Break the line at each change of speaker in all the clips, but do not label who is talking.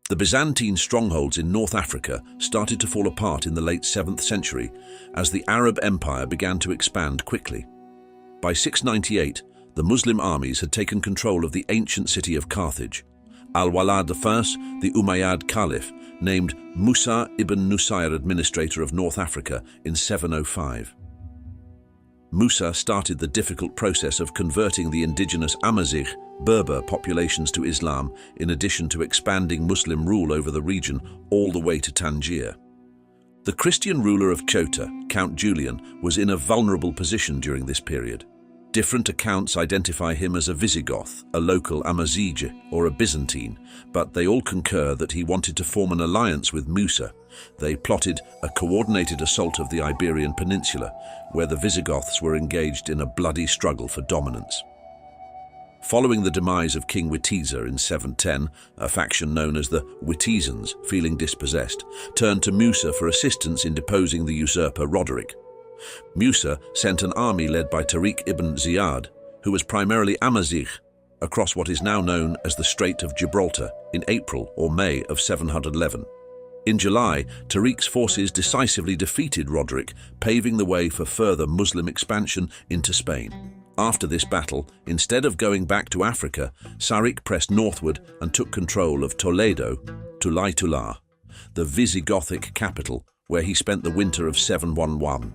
The Byzantine strongholds in North Africa started to fall apart in the late 7th century as the Arab Empire began to expand quickly. By 698, the Muslim armies had taken control of the ancient city of Carthage. Al-Walid I, the Umayyad Caliph, named Mūsā ibn Nuṣayr administrator of North Africa in 705. Mūsā started the difficult process of converting the indigenous Amazigh, Berber populations to Islam, in addition to expanding Muslim rule over the region all the way to Tangier. The Christian ruler of Chota, Count Julian, was in a vulnerable position during this period. Different accounts identify him as a Visigoth, a local Amazigh, or a Byzantine, but they all concur that he wanted to form an alliance with Mūsā. They plotted a coordinated assault of the Iberian Peninsula, where the Visigoths were engaged in a bloody struggle for dominance. Following the demise of King Witiza in 710, a faction known as the Witizens, feeling dispossessed, turned to Mūsā for assistance in deposing the usurper Roderick. Mūsā sent an army led by Ṭāriq ibn Ziyād, who was primarily Amazigh, across what is now known as the Strait of Gibraltar in April or May of 711. In July, Tariq's forces decisively defeated Roderick, paving the way for further Muslim expansion into Spain. After this battle, instead of going back to Africa, Tariq pressed northward and took control of Toledo, Tulay, the Visigothic capital, where he spent the winter of 711.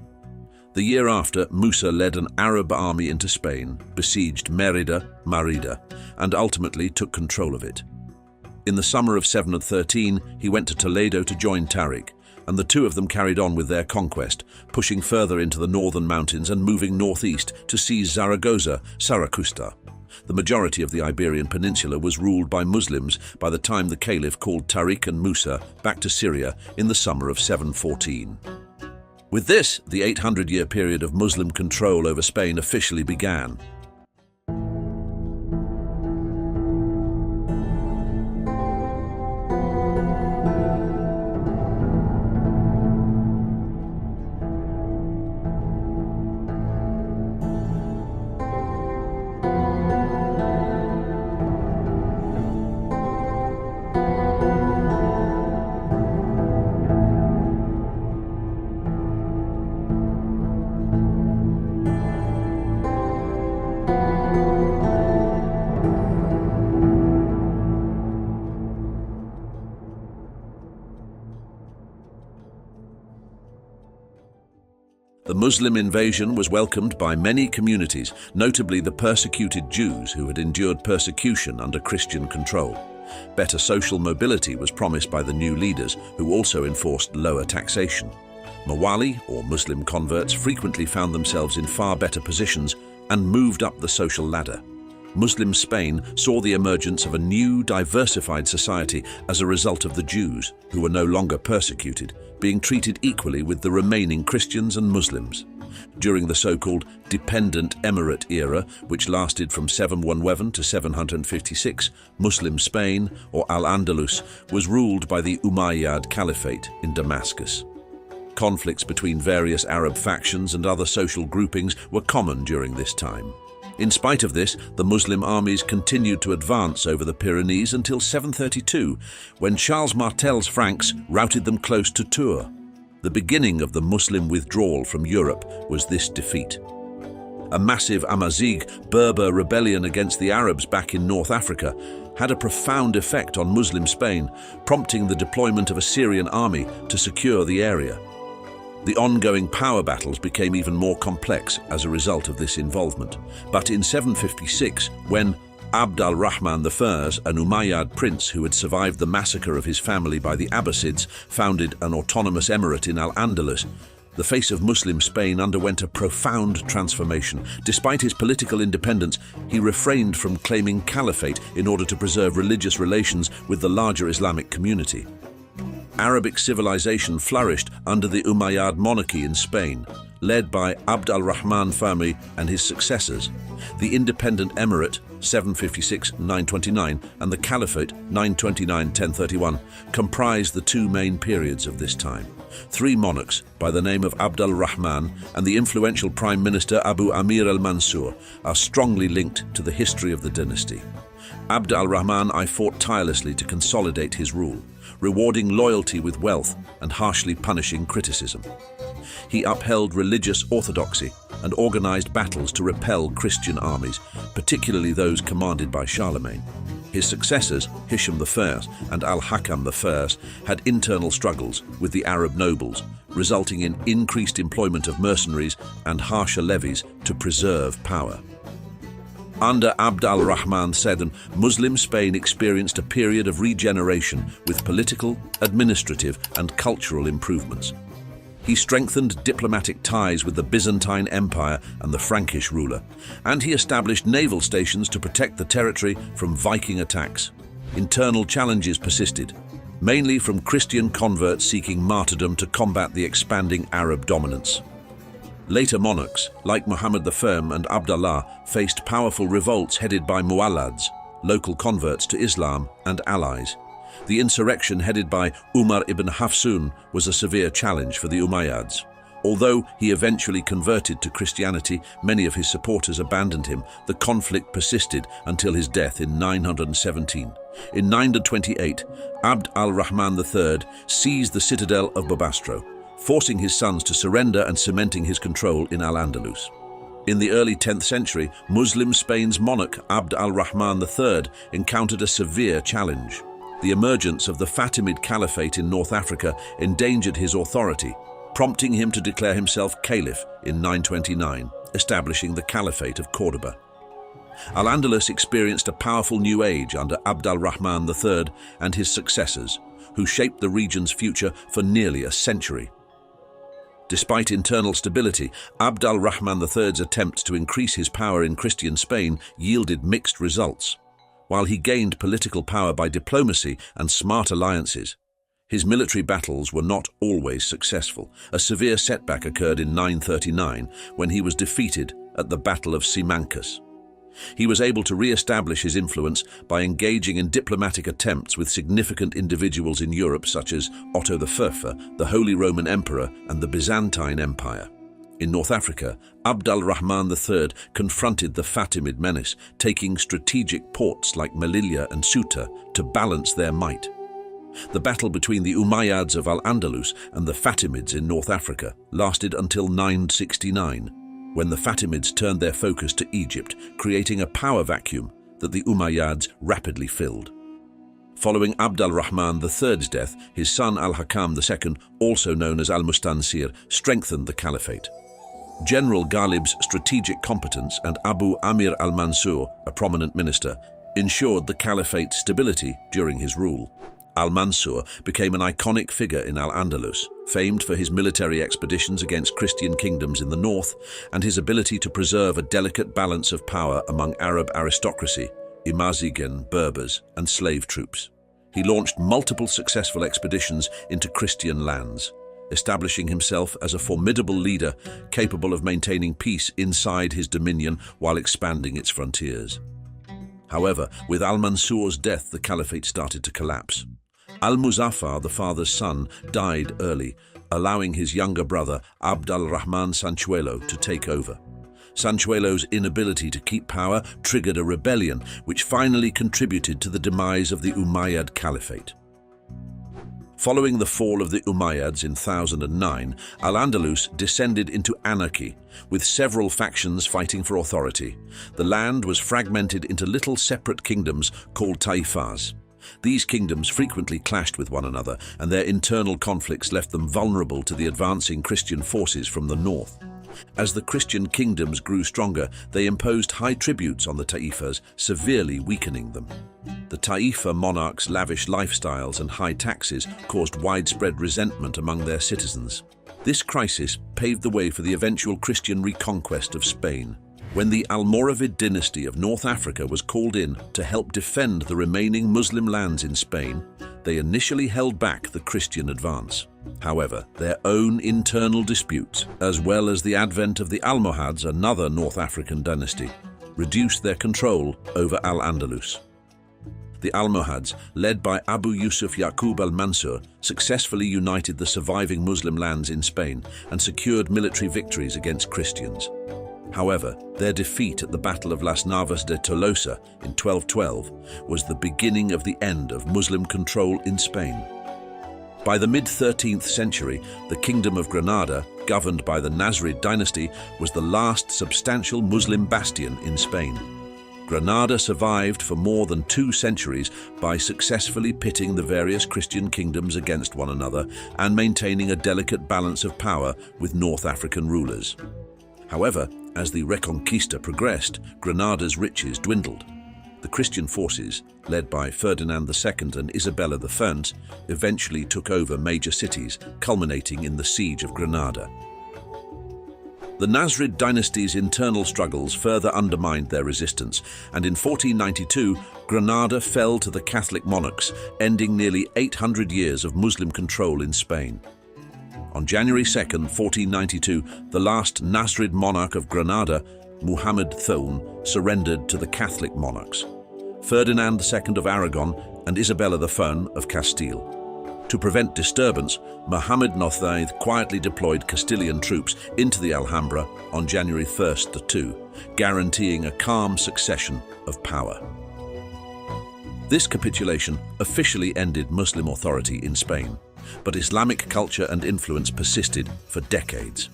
The year after, Mūsā led an Arab army into Spain, besieged Mérida, and ultimately took control of it. In the summer of 713, he went to Toledo to join Ṭāriq, and the two of them carried on with their conquest, pushing further into the northern mountains and moving northeast to seize Zaragoza, Saracusta. The majority of the Iberian Peninsula was ruled by Muslims by the time the Caliph called Ṭāriq and Mūsā back to Syria in the summer of 714. With this, the 800-year period of Muslim control over Spain officially began. The Muslim invasion was welcomed by many communities, notably the persecuted Jews who had endured persecution under Christian control. Better social mobility was promised by the new leaders, who also enforced lower taxation. Mawali, or Muslim converts, frequently found themselves in far better positions and moved up the social ladder. Muslim Spain saw the emergence of a new, diversified society as a result of the Jews, who were no longer persecuted, being treated equally with the remaining Christians and Muslims. During the so-called Dependent Emirate era, which lasted from 711 to 756, Muslim Spain, or Al-Andalus, was ruled by the Umayyad Caliphate in Damascus. Conflicts between various Arab factions and other social groupings were common during this time. In spite of this, the Muslim armies continued to advance over the Pyrenees until 732, when Charles Martel's Franks routed them close to Tours. The beginning of the Muslim withdrawal from Europe was this defeat. A massive Amazigh Berber rebellion against the Arabs back in North Africa had a profound effect on Muslim Spain, prompting the deployment of a Syrian army to secure the area. The ongoing power battles became even more complex as a result of this involvement. But in 756, when Abd al-Rahman I, an Umayyad prince who had survived the massacre of his family by the Abbasids, founded an autonomous emirate in Al-Andalus, the face of Muslim Spain underwent a profound transformation. Despite his political independence, he refrained from claiming caliphate in order to preserve religious relations with the larger Islamic community. Arabic civilization flourished under the Umayyad monarchy in Spain, led by Abd al-Rahman Fahmi and his successors. The independent emirate, 756-929, and the caliphate, 929-1031, comprise the two main periods of this time. Three monarchs by the name of Abd al-Rahman and the influential Prime Minister Abu Amir al-Mansur are strongly linked to the history of the dynasty. Abd al-Rahman I fought tirelessly to consolidate his rule, rewarding loyalty with wealth and harshly punishing criticism. He upheld religious orthodoxy and organized battles to repel Christian armies, particularly those commanded by Charlemagne. His successors, Hisham I and Al-Hakam I, had internal struggles with the Arab nobles, resulting in increased employment of mercenaries and harsher levies to preserve power. Under Abd al-Rahman II, Muslim Spain experienced a period of regeneration with political, administrative, and cultural improvements. He strengthened diplomatic ties with the Byzantine Empire and the Frankish ruler, and he established naval stations to protect the territory from Viking attacks. Internal challenges persisted, mainly from Christian converts seeking martyrdom to combat the expanding Arab dominance. Later monarchs, like Muhammad I and Abdullah, faced powerful revolts headed by Muwallads, local converts to Islam, and allies. The insurrection headed by Umar ibn Hafsun was a severe challenge for the Umayyads. Although he eventually converted to Christianity, many of his supporters abandoned him. The conflict persisted until his death in 917. In 928, Abd al-Rahman III seized the citadel of Bobastro, forcing his sons to surrender and cementing his control in Al-Andalus. In the early 10th century, Muslim Spain's monarch Abd al-Rahman III encountered a severe challenge. The emergence of the Fatimid Caliphate in North Africa endangered his authority, prompting him to declare himself caliph in 929, establishing the Caliphate of Córdoba. Al-Andalus experienced a powerful new age under Abd al-Rahman III and his successors, who shaped the region's future for nearly a century. Despite internal stability, Abd al-Rahman III's attempts to increase his power in Christian Spain yielded mixed results. While he gained political power by diplomacy and smart alliances, his military battles were not always successful. A severe setback occurred in 939 when he was defeated at the Battle of Simancas. He was able to re-establish his influence by engaging in diplomatic attempts with significant individuals in Europe such as Otto I, the Holy Roman Emperor, and the Byzantine Empire. In North Africa, Abd al-Rahman III confronted the Fatimid menace, taking strategic ports like Melilla and Ceuta to balance their might. The battle between the Umayyads of Al-Andalus and the Fatimids in North Africa lasted until 969, when the Fatimids turned their focus to Egypt, creating a power vacuum that the Umayyads rapidly filled. Following Abd al-Rahman III's death, his son Al-Hakam II, also known as Al-Mustansir, strengthened the caliphate. General Ghalib's strategic competence and Abu Amir al-Mansur, a prominent minister, ensured the caliphate's stability during his rule. Al-Mansur became an iconic figure in Al-Andalus, famed for his military expeditions against Christian kingdoms in the north and his ability to preserve a delicate balance of power among Arab aristocracy, Imazigan, Berbers, and slave troops. He launched multiple successful expeditions into Christian lands, establishing himself as a formidable leader capable of maintaining peace inside his dominion while expanding its frontiers. However, with Al-Mansur's death, the caliphate started to collapse. Al-Muzaffar, the father's son, died early, allowing his younger brother, Abd al-Rahman Sanchuelo, to take over. Sanchuelo's inability to keep power triggered a rebellion, which finally contributed to the demise of the Umayyad Caliphate. Following the fall of the Umayyads in 1009, Al-Andalus descended into anarchy, with several factions fighting for authority. The land was fragmented into little separate kingdoms called ṭāģifas. These kingdoms frequently clashed with one another, and their internal conflicts left them vulnerable to the advancing Christian forces from the north. As the Christian kingdoms grew stronger, they imposed high tributes on the ṭāģifas, severely weakening them. The ṭāģifa monarchs' lavish lifestyles and high taxes caused widespread resentment among their citizens. This crisis paved the way for the eventual Christian reconquest of Spain. When the Almoravid dynasty of North Africa was called in to help defend the remaining Muslim lands in Spain, they initially held back the Christian advance. However, their own internal disputes, as well as the advent of the Almohads, another North African dynasty, reduced their control over Al-Andalus. the Almohads, led by Abu Yusuf Yaqub al-Mansur, successfully united the surviving Muslim lands in Spain and secured military victories against Christians. However, their defeat at the Battle of Las Navas de Tolosa in 1212 was the beginning of the end of Muslim control in Spain. By the mid-13th century, the Kingdom of Granada, governed by the Nasrid dynasty, was the last substantial Muslim bastion in Spain. Granada survived for more than 2 centuries by successfully pitting the various Christian kingdoms against one another and maintaining a delicate balance of power with North African rulers. However, as the Reconquista progressed, Granada's riches dwindled. The Christian forces, led by Ferdinand II and Isabella I Ferns, eventually took over major cities, culminating in the Siege of Granada. The Nasrid dynasty's internal struggles further undermined their resistance, and in 1492, Granada fell to the Catholic monarchs, ending nearly 800 years of Muslim control in Spain. On January 2, 1492, the last Nasrid monarch of Granada, Muhammad II, surrendered to the Catholic monarchs, Ferdinand II of Aragon and Isabella I Fern of Castile. To prevent disturbance, Muhammad II quietly deployed Castilian troops into the Alhambra on January 1st, 2, guaranteeing a calm succession of power. This capitulation officially ended Muslim authority in Spain, but Islamic culture and influence persisted for decades.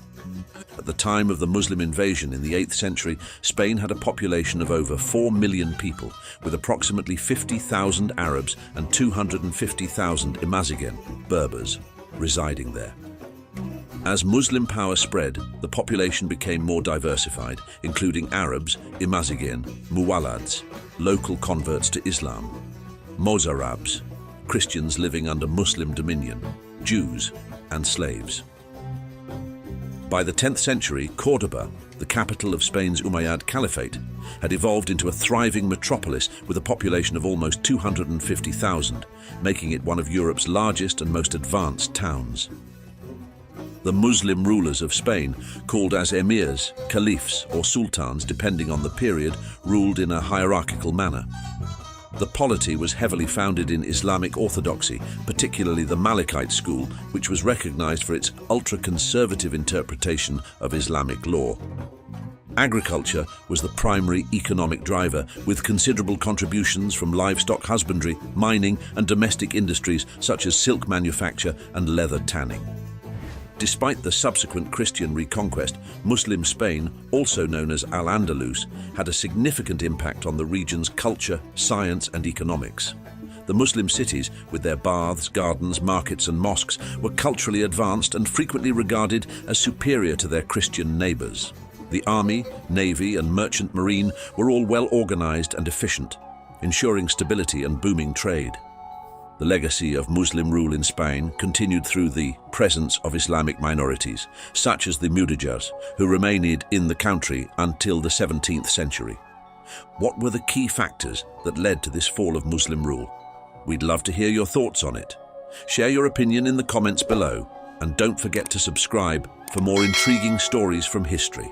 At the time of the Muslim invasion in the 8th century, Spain had a population of over 4 million people, with approximately 50,000 Arabs and 250,000 Imazigen, Berbers, residing there. As Muslim power spread, the population became more diversified, including Arabs, Imazigen, Muwallads, local converts to Islam, Mozarabs, Christians living under Muslim dominion, Jews, and slaves. By the 10th century, Córdoba, the capital of Spain's Umayyad Caliphate, had evolved into a thriving metropolis with a population of almost 250,000, making it one of Europe's largest and most advanced towns. The Muslim rulers of Spain, called as emirs, caliphs, or sultans depending on the period, ruled in a hierarchical manner. The polity was heavily founded in Islamic orthodoxy, particularly the Malikite school, which was recognized for its ultra-conservative interpretation of Islamic law. Agriculture was the primary economic driver, with considerable contributions from livestock husbandry, mining, and domestic industries such as silk manufacture and leather tanning. Despite the subsequent Christian reconquest, Muslim Spain, also known as Al-Andalus, had a significant impact on the region's culture, science, and economics. The Muslim cities, with their baths, gardens, markets, and mosques, were culturally advanced and frequently regarded as superior to their Christian neighbors. The army, navy, and merchant marine were all well organized and efficient, ensuring stability and booming trade. The legacy of Muslim rule in Spain continued through the presence of Islamic minorities, such as the Mudéjars, who remained in the country until the 17th century. What were the key factors that led to this fall of Muslim rule? We'd love to hear your thoughts on it. Share your opinion in the comments below, and don't forget to subscribe for more intriguing stories from history.